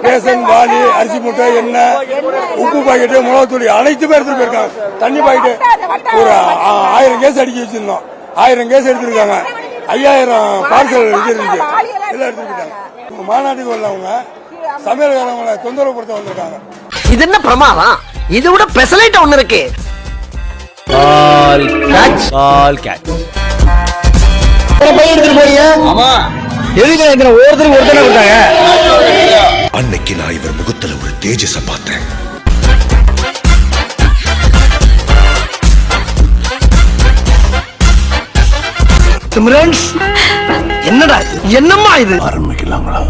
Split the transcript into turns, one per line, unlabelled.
Passion Vaali அரிசி மூட்டை எண்ணெய் உப்பு பாக்கெட்டு மிளகாத்தூளி அனைத்துமே எடுத்துட்டு போயிருக்காங்க. தண்ணி பாக்கெட்டு ஒரு 1000 கேஸ் அடிக்க வச்சிருந்தோம். 1000 கேஸ் எடுத்திருக்காங்க. 5000 பார்சல் இருந்துச்சு எல்லாம் எடுத்துட்டு போயிட்டாங்க. மாநாட்டுக்கு வரலவங்க சமையல்காரவங்களை தொந்தரவு படுத்த வந்திருக்காங்க. இது என்ன பிரமாதம்? இது விட பெசலைட் ஒண்ணு இருக்கு.
அன்னைக்கு நான் இவர் முகத்துல ஒரு தேஜஸ பார்த்தேன்.
என்னடா என்னம்மா இது?
ஆரம்பிக்கலாங்களா?